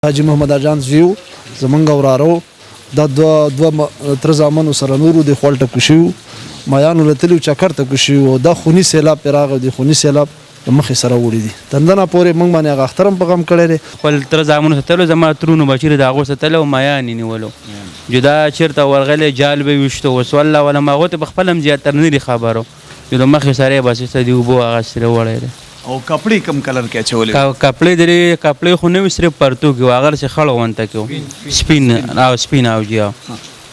حاجی محمد اجان زیو زمونږ ورارو دا دوه تر زامنو سره نورو د خپل ټکو شو مایانو لتلو چکر ته شو دا خونی سیلاب پیراغ دی خونی سیلاب مخې سره وړي دي تندنه پورې موږ باندې هغه اخترم په غم کړی دی خپل تر زامنو ستلو زما ترونو بچی د هغو ستلو مایانې نیولو جدا چېرته ورغلی جال به ویشتو اوس والله ولا ما هغو ته په خپل هم زیاتر نه دي خبرو چې د مخې سره یې بس د اوبو هغه سره وړی دی او کپړې کم کلر کې اچولې کپړې درې کپړې خو نه وي صرف پرتو کې هغه چې خړ غونته کې سپین او جیا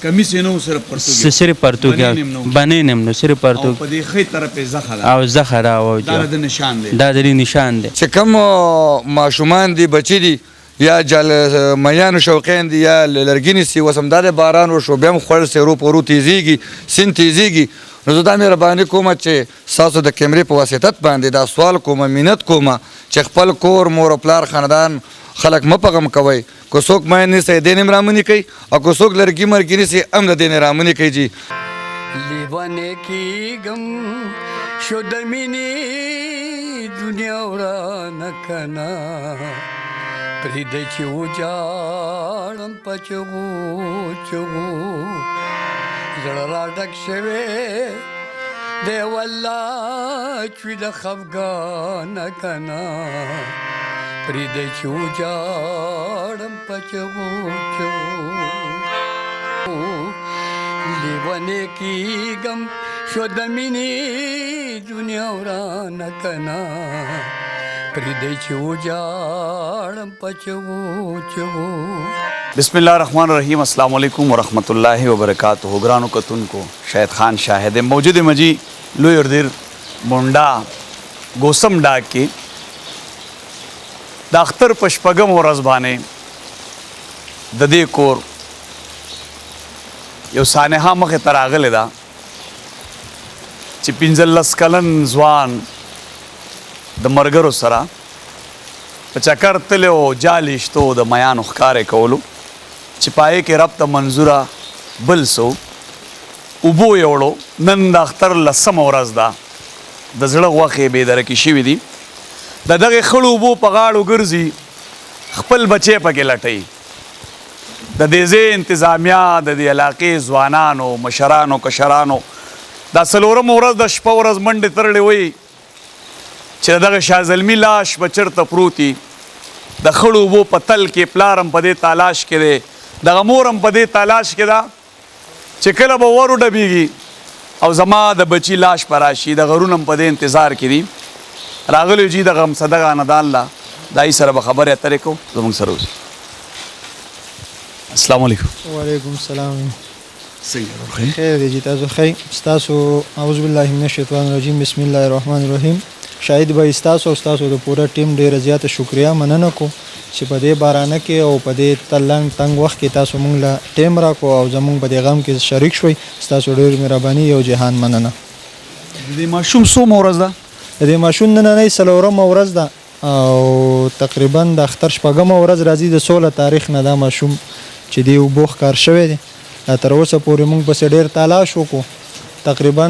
کمیس نو صرف پرتو کې باندې نیم نو صرف پرتو په دې خې طرف زخر او زخر او دا د نشان دی دا د نشان دی چې کوم ماشومان دي بچي دي یا جل میانو شوقین دي یا لرګینی سي وسمدار باران وشو بیا هم خړ سي رو پرو تیزیږي سین تیزیږي نو زه دا مهرباني کوم چې تاسو د کیمرې په واسطه باندې دا سوال کوم منت کوم چې خپل کور مور پلار خاندان خلک مپغم کوي کو څوک مې نه سي دین رامنی کوي او کو څوک لرګي مرګینی سي ام د دین رامنی کوي جی لیوانه کی غم شود مینی دنیا ورانه کنا پرید چو جاړم پچو چو زړه ډک شوه دی والله چې د خفګان کنا پرید چو جاړم پچو چو لیوانه کی غم شود مینی دنیا ورانه کنا پرید چو جاړم پچو چو بسم الله الرحمن الرحیم السلام علیکم ورحمۃ اللہ وبرکاتہ ګرانو کتونکو شاهد خان شاهد موجود مجی لوی اردیر مونډا ګوسم ډاک کې د اختر پشپغم ورځ باندې د دې کور یو سانحه مخې ته راغلی ده چې 15 کلن ځوان د ملګرو سره په چکر تللی و جال ایشتو د میانو ښکارې کولو چې پای کې رب ته منظوره بل سو اوبو یوړو نن د اختر لسمه ورځ ده د زړه غوښې بېدرکې شوي دي د دغې خړو اوبو په غاړو ګرځي خپل بچی پکې لټوي د دې ځای انتظامیه د دې علاقې ځوانانو مشرانو کشرانو دا څلورمه ورځ د شپه ورځ منډې ترړې وي چې دغه شاه زلمي لاش به چېرته پروت وي د خړو اوبو په تل کې پلارم په دې تالاش کې دی دغه مورم په دې تالاش کې ده چې کله به ور وډبېږي او زما د بچي لاش به راشي د غرونم په دې انتظار کې دي راغلی جي د غمصده خاندان له دای سره به خبرې اترې کوو زموږ سره اوسئ السلام علیکم وعلیکم السلام څنګه خیر دی جی تاسو ښه ستاسو اعوذ بالله من الشیطان الرجیم بسم الله الرحمن الرحیم شاید به ستاسو او ستاسو د پوره ټیم ډیره زیاته شکریا مننه کو چې په دې بارانه کې او په دې تنګ وخت کې تاسو مونږ له ټیم راکو او زمونږ په دې غم کې شریک شوي ستاسو ډېر مهرباني او جهان مننه د ماشوم څومره ورځ ده د دې ماشوم نننۍ څلورمه ورځ ده او تقریبا د اختر شپږمه ورځ راځي د 16 تاریخ نه دا ماشوم چې دی اوبو ښکار شوی دی تر اوسه پورې مونږ پسې ډېر تلاش وکړو تقریبا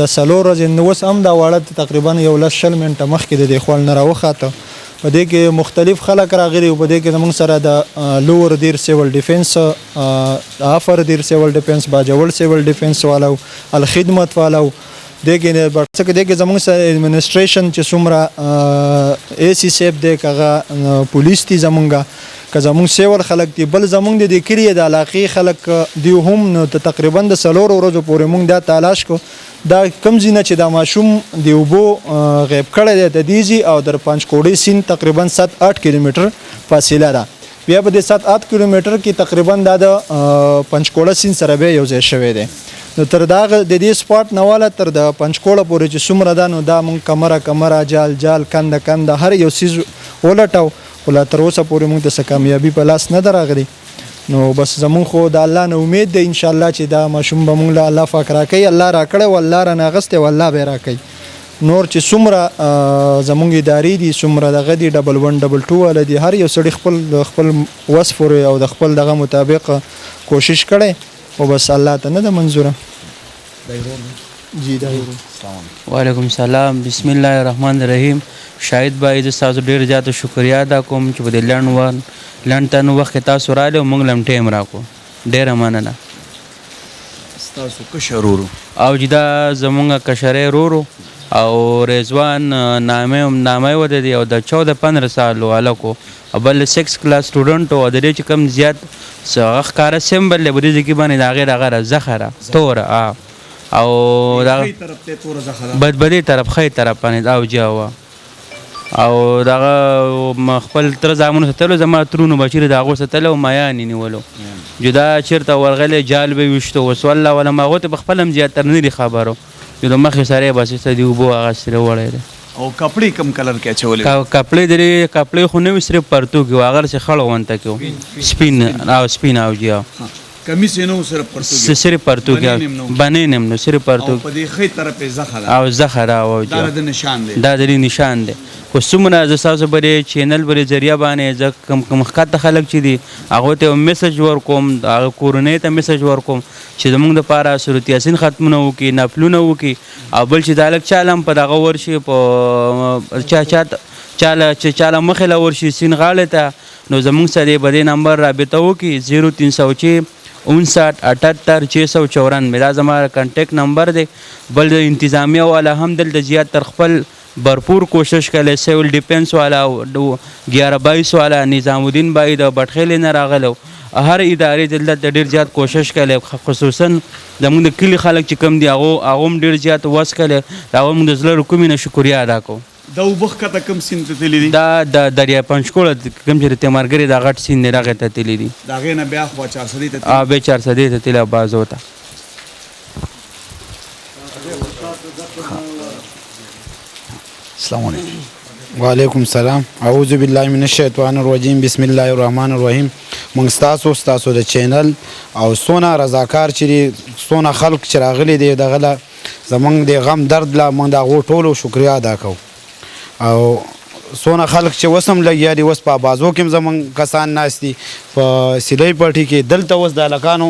د څلور ورځې نو اوس هم دا واړه تقریبا 1 شل منټه مخکې د دې خوړ نه راوخاته په دې کې مختلف خلک راغلي او په دې کې زموږ سره د لوور دیر سیول ډیفنس افر دیر سیول ډیفنس باجوړ سیول ډیفنس والو الخدمت والو دغه زموږ سره ایڈمنسټریشن چې څومره اے سی سیب دی کغه پولیس دي زمونږه که زمونږ سیول خلک دي بل زمونږ د کلی د علاقې خلک دی هم نو تقریبا د 4 ورځو پورې مونږ دا تلاش کو دا کم زینه چې دا ماشوم دی وبو غیب کړی دی د دیزي او در پنځکوړی سین تقریبا 7-8 کیلومتر فاصله ده بیا په دې 7-8 کیلومتر کې تقریبا دا د پنځکوړه سین سره به یو ځای شوی دی نو تر دا د دې سپاټ نواله تر د پنځکوړه پورې چې څومره ده نو دا مونږ کمره جال کند هر یو سیز ولټاو ولا تر اوسه پورې مونږ د کامیابی په لاس نه راغلی نو بس زمون خو د الله نه امید ده ان شاء الله چې دا ماشوم به مونږ له الله فقره کوي الله راکړه والله را ناغسته والله به راکړي نور چې څومره زمونږ ادارې دي څومره دغه دي 1122 ول دي هر یو سړي خپل وصف او د خپل دغه مطابق کوشش کړي او بس الله ته نه د منظوره جی دا وعلیکم السلام بسم الله الرحمن الرحیم شاهد بھائی زه ستاسو ډېر زیاته شکریا ادا کوم چې په دې لنډ تن وخت کې تاسو راغلي او موږ لم ټایم راکړو ډېره مننه ستاسو کشر ورو او چې دا زمونږ کشری ورورو او رضوان نامه و د دې او د 14-15 سالو هلک او بل 6 کلاس سټوډنټ او د دې چې کوم زیات هغه ښکاره سمبل دی په دې کې باندې د هغې دغه زخره توره او بدبدي طرف ښی طرف باندې او جاوه او دغه خپل تر زامنو ساتلو زما ترونو بچي د هغو ساتلو او میان یې نیولو جدا چېرته ورغلی جال به یې ویشتو اوس والله ولم هغو ته په خپله هم زیاتر نه دي خبرو چې د مخې سره یې بس ایسته د اوبو هغه سره وړی دی او کپړې کم کلر کې اچولې کپړې درې کپړې خو نه وي صرف پرتو کې و هغه چې خړ غونته کې و سپین او جی کمیس یې نو صرف پرتو کې صرف پرتو کې بنې نیم نو صرف پرتو په دې ښی طرف یې زخه او زخه او دا د نشان دی دا د نشان دی خو څومره زه ستاسو بلې چینل بلې ذریعه باندې زه کوم ښکته خلک چې دي هغو ته میسج ورکوم هغه کورنۍ ته میسج ورکوم چې زموږ دپاره سورت یاسین ختمونه وکړي نفلونه وکړي او بل چې دا هلک چاله هم په دغه ورشي په چاله مخې له ورشي سین غاړې ته نو زموږ سره یې په دې نمبر رابطه وکړي 0368 دا زما کنټیکټ نمبر دی بل د انتظامیه والا هم دلته زیات تر خپل भरपूर कोशिश कले सिविल डिफेंस वाला 11-22 वाला निज़ामुद्दीन भाई د बटخیل نه راغلو هر ادارې دلته ډېر زیات کوشش کله خصوصا زموږ د کلی خلک چې کم دي هغه هم ډېر زیات وس کله هغه موږ د زړه رکومینه شکریا ادا کوو دا وبخ کته کم سین ته تللی دي دا د دریا پنځکوله کم چې تیمارګری دا غټ سین نه راغی ته تللی دي دا غې نه بیا خو 400 ته به 400 ته تل باز وتا السلام علیکم وعلیکم السلام اعوذ بالله من الشیطان الرجیم بسم الله الرحمن الرحیم موږ ستاسو د چینل او سونه رضاکار چې سونه خلق چې راغلي دي دغه زمونږ د غم درد لا موږ د هغو ټولو شکریا ادا کوو او سونه خلق چې اوس هم لګیا دي اوس په بازو کې هم زمونږ کسان ناست دي په سیلۍ پټي کې دلته اوس د هلکانو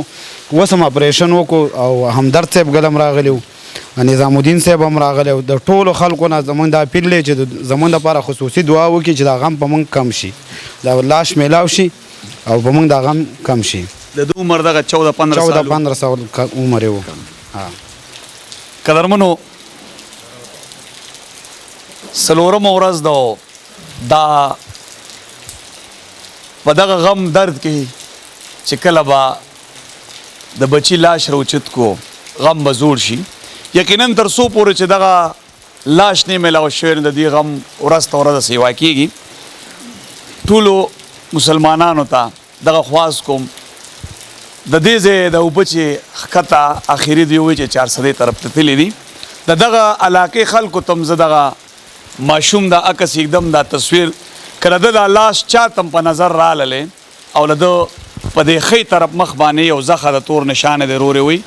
اوس هم اپریشن وکړو او همدرد صاحب ګل هم راغلی و نظام الدین صاحب هم راغلی د ټولو خلکو نه زمونږ دا اپیل دی چې زمونږ دپاره خصوصي دعا وکړي چې دا غم په موږ کم شي دا لاش میلاو شي او په موږ دا غم کم شي د دو عمر دغه 14-15 سال عمر یې و قدرمنو څلورمه ورځ دا په دغه غم درد کې چې کله به د بچي لاش راوچت کو غم به زوړ شي یقینا تر څو پورې چې دغه لاش نه میلاو شوی د دې غم ورځ ته ورځ سیوا کیږي ټولو مسلمانانو ته دغه خواست کوم د دې ځای د اوبه چې ښکته اخري دی وایي چې 400 طرف ته تللی دي د دغه علاقې خلکو ته هم زه دغه ماشوم د عکس एकदम دا تصویر کله د لاش چا تم په نظر راللې او له ده په دې ښی طرف مخ باندې یو زخه د تور نشانه د رورې وي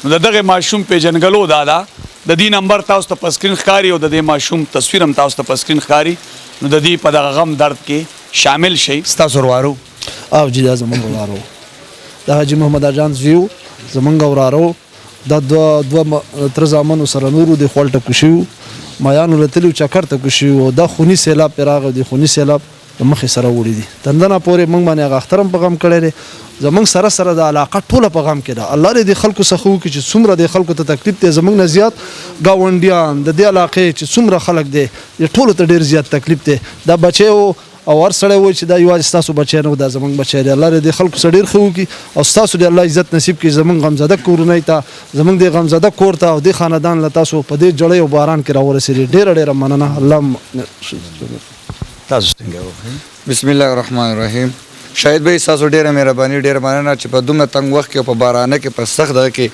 نو د دغه ماشوم پیژنګلو دا د دې نمبر تاسو ته په سکرین ښکاري او د دې ماشوم تصویر هم تاسو ته په سکرین ښکاري نو د دې په دغه غم درد کې شامل شئ ستاسو ورارو او جی دا زمونږ ورارو د حاجي محمد اجان زویو زمونږ ورارو دا دوه تر زامنو سره نورو د خوړ ټکو شوي مایانو له تلي چکر ټکو شوي او دا خوني سیلاب پرې راغی د خوني سیلاب د مخې سره وړي دي تندنه پورې موږ باندې هغه اختر هم په غم کړی دی زمونږ سره د علاقه ټوله په غم کې ده الله دې د خلکو څخه وکړي چې څومره د خلکو ته تکلیف دی زمونږ نه زیات ګاونډیان د دې علاقې چې څومره خلک دی ټولو ته ډېر زیات تکلیف دی دا بچی او هر سړی وایي چې دا یوازې ستاسو بچی نه و دا زمونږ بچی دی الله دې د خلکو څخه ډېر ښه وکړي او ستاسو دې الله عزت نصیب کړي زمونږ غمزده کورنۍ ته زمونږ د غمزده کور ته او د خاندان له تاسو په دې جړۍ او باران کې راورسېدي ډېره ډېره مننه الله تاسو څنګه بسم الله الرحمن الرحیم شاهد بھائی تاسو ډیره مهرباني ډیره مننه چې په دومره تنګ وخت کې په بارانه کې په سخت دغه کې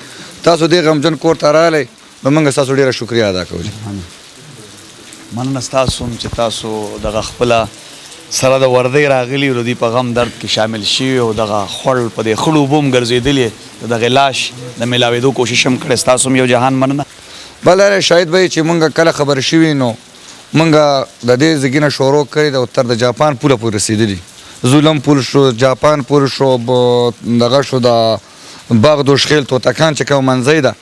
تاسو دې غمجن کور ته راغلی نو موږ تاسو ډیره شکریا ادا کوو مننه ستاسو چې تاسو دغه خپله سره د وردۍ راغلي او د دې په غم درد کې شامل شوي او دغه خوړ په دې خړو اوبو هم ګرځېدلې د دغې لاش د میلاوېدو کوشش هم کړی ستاسو هم یو جهان مننه بله شاهد بھائی چې موږ کله خبر شوي نو موږ د دې ځګي نه شروع کړې ده تر د جاپان پوله پورې رسېدلي زولم پول شو جاپان پول شو دغه شو د باغ دوشخیل توتکان چې کوم منځی ده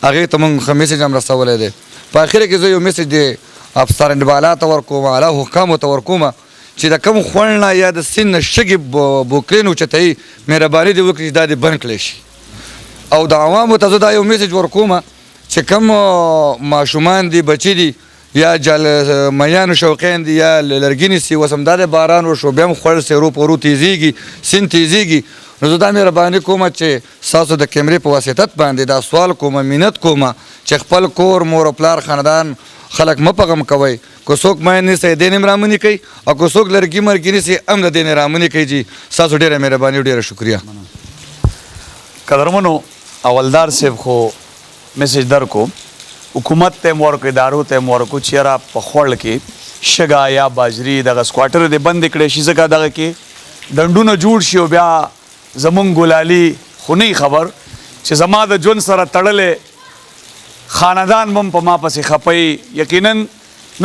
هغې ته موږ ښه میسج هم رسولی دی په اخره کې زه یو میسج د افسران بالا ته ورکوم اعلی حکامو ته ورکوم چې د کوم خوړ نه یا د سین نه شګې بوکلین اوچتوي مهرباني دې وکړي چې دا دې بند کړی شي او د عوامو ته زه دا یو میسج ورکوم چې کوم ماشومان دي بچي دي یا میانو شوقین دي یا لرګي نیسي اوس همدا د باران وشو بیا هم خوړ سیرو پورو تیزیږي سین تیزیږي نو زه دا مهرباني کوم چې ستاسو د کیمرې په واسطت باندې دا سوال کوم منت کوم چې خپل کور مور او پلار خاندان خلک مه په غم کوئ که څوک مین نیسي دې نه رامنې کوي او که څوک لرګي مرګي نیسي هم د دې نه رامنې کوي جي ستاسو ډېره مهرباني او ډېره شکریه قدرمنو اولدار صاحب خو میسج درکو حکومت ته هم ورکړو ادارو ته هم ورکړو چې یاره په خوړ کې شګه یا باجري دغه سکواټر دې بندې کړی شي ځکه دغه کې ډنډونه جوړ شي او بیا زمونږ ګلالي خو نه خبر چې زما د ژوند سره تړلې خاندان بم په ما پسې خپوي یقینا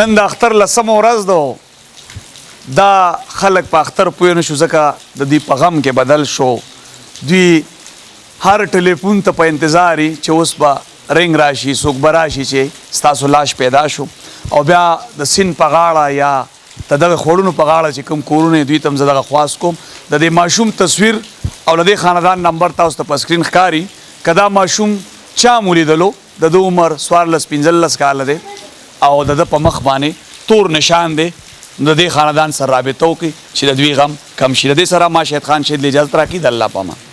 نن د اختر لسمه ورځ ده دا خلک په اختر پوه نه شو ځکه د دوی په غم کې بدل شو دوی هر ټلیفون ته په انتظار چې اوس به رنګ راشي څوک به راشي چې ستاسو لاش پیدا شو او بیا د سین په غاړه یا د دغه خوړونو په غاړه چې کوم کورونه دوی ته هم زه دغه خواست کوم د دې ماشوم تصویر او د دې خاندان نمبر تاسو ته په سکرین ښکاري که دا ماشوم چا مو لیدلو د ده عمر 14-15 کاله دی او د ده په مخ باندې تور نشان دی د دې خاندان سره رابطه وکړي چې د دوی غم کم شي د دې سره ما شهید خان شهید له اجازت راکړي د الله په امان